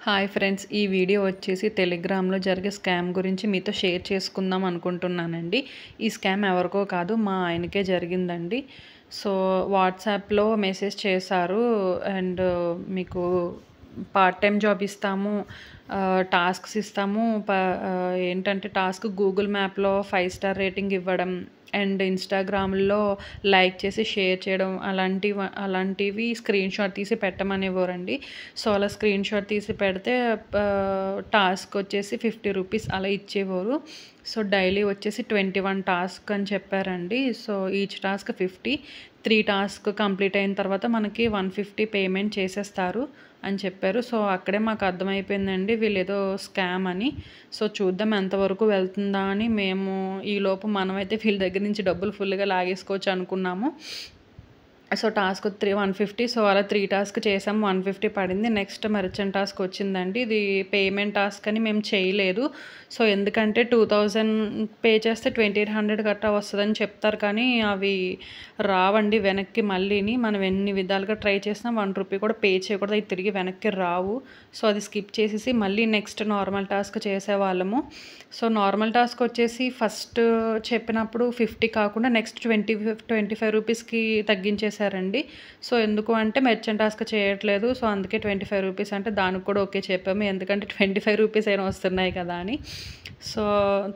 Hi friends, ఈ video వచ్చేసి టెలిగ్రామ్లో జరిగే స్కామ్ గురించి మీతో షేర్ చేసుకుందాం అనుకుంటున్నానండి. ఈ స్కామ్ ఎవరికో కాదు, మా ఆయనకే జరిగిందండి. సో వాట్సాప్లో మెసేజ్ చేశారు అండ్ మీకు పార్ట్ టైం జాబ్ ఇస్తాము, టాస్క్స్ ఇస్తాము. ఏంటంటే టాస్క్ గూగుల్ మ్యాప్లో 5 స్టార్ రేటింగ్ ఇవ్వడం అండ్ ఇన్స్టాగ్రామ్లో లైక్ చేసి షేర్ చేయడం అలాంటివి స్క్రీన్ షాట్ తీసి పెట్టమనేవారండి. సో అలా స్క్రీన్ షాట్ తీసి పెడితే టాస్క్ వచ్చేసి 50 రూపీస్ అలా ఇచ్చేవారు. సో డైలీ వచ్చేసి 21 టాస్క్ అని చెప్పారండి. So each task 50, 3 task complete అయిన తర్వాత మనకి 150 పేమెంట్ చేసేస్తారు అని చెప్పారు. సో అక్కడే మాకు అర్థమైపోయిందండి వీళ్ళేదో స్కామ్ అని. సో చూద్దాం ఎంతవరకు వెళ్తుందా అని. మేము ఈలోపు మనమైతే వీళ్ళ దగ్గర నుంచి డబ్బులు ఫుల్గా లాగేసుకోవచ్చు అనుకున్నాము. So task 150. సో అలా 3 టాస్క్ చేసాం, 150 పడింది. నెక్స్ట్ మెర్చెంట్ టాస్క్ వచ్చిందండి. ఇది పేమెంట్ టాస్క్ అని మేము చేయలేదు. సో ఎందుకంటే 2000 పే చేస్తే 2800 గట్టా వస్తుందని చెప్తారు, కానీ అవి రావండి వెనక్కి మళ్ళీని. మనం ఎన్ని విధాలుగా ట్రై చేసినా 1 రూపీ కూడా పే చేయకూడదు, అవి తిరిగి వెనక్కి రావు. సో అది స్కిప్ చేసేసి మళ్ళీ నెక్స్ట్ నార్మల్ టాస్క్ చేసేవాళ్ళము. సో నార్మల్ టాస్క్ వచ్చేసి ఫస్ట్ చెప్పినప్పుడు 50 కాకుండా నెక్స్ట్ 25 రూపీస్కి తగ్గించేశారండి. సో ఎందుకు అంటే మెర్చెంట్ టాస్క్ చేయట్లేదు, సో అందుకే 25 రూపీస్ అంటే దానికి కూడా ఓకే చెప్పాము, ఎందుకంటే 25 రూపీస్ అయినా వస్తున్నాయి కదా అని. సో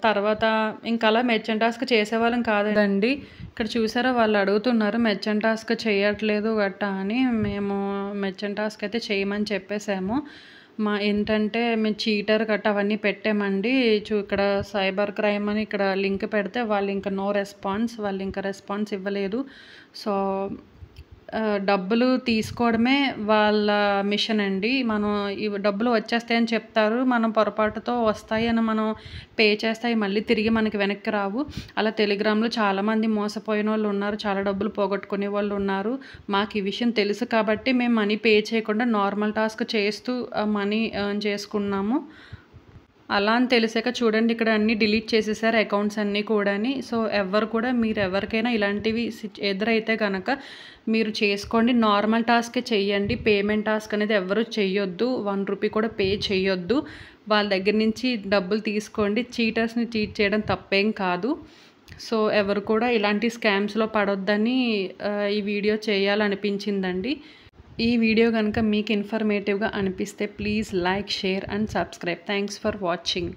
తర్వాత ఇంకా అలా మెర్చెంట్ టాస్క్ చేసేవాళ్ళం కాదండి. ఇక్కడ చూసారా, వాళ్ళు అడుగుతున్నారు మెర్చెంట్ టాస్క్ చేయట్లేదు గట్టా అని. మేము మెర్చెంట్ టాస్క్ అయితే చేయమని చెప్పేసాము. ఏంటంటే మేము చీటర్ గట్టా అవన్నీ పెట్టామండి. ఇక్కడ సైబర్ క్రైమ్ అని ఇక్కడ లింక్ పెడితే వాళ్ళు ఇంకా నో రెస్పాన్స్, వాళ్ళు ఇంకా రెస్పాన్స్ ఇవ్వలేదు. సో డబ్బులు తీసుకోవడమే వాళ్ళ మిషన్ అండి. మనం డబ్బులు వచ్చేస్తాయని చెప్తారు, మనం పొరపాటుతో వస్తాయి అని మనం పే చేస్తాయి మళ్ళీ తిరిగి మనకి వెనక్కి రావు. అలా టెలిగ్రామ్లో చాలామంది మోసపోయిన వాళ్ళు ఉన్నారు, చాలా డబ్బులు పోగొట్టుకునే వాళ్ళు ఉన్నారు. మాకు ఈ విషయం తెలుసు కాబట్టి మేము మనీ పే చేయకుండా నార్మల్ టాస్క్ చేస్తూ మనీ ఎర్న్ చేసుకున్నాము. అలా అని తెలిసాక చూడండి, ఇక్కడ అన్నీ డిలీట్ చేసేసారు అకౌంట్స్ అన్నీ కూడాని. సో ఎవరు కూడా, మీరు ఎవరికైనా ఇలాంటివి ఎదురైతే కనుక మీరు చేసుకోండి, నార్మల్ టాస్కే చెయ్యండి. పేమెంట్ టాస్క్ అనేది ఎవరు చెయ్యొద్దు, 1 రూపీ కూడా పే చెయ్యొద్దు. వాళ్ళ దగ్గర నుంచి డబ్బులు తీసుకోండి. చీటర్స్ని చీట్ చేయడం తప్పేం కాదు. సో ఎవరు కూడా ఇలాంటి స్కామ్స్లో పడొద్దని ఈ వీడియో చేయాలనిపించిందండి. ఈ వీడియో కనుక మీకు ఇన్ఫర్మేటివ్గా అనిపిస్తే please like, share and subscribe. Thanks for watching.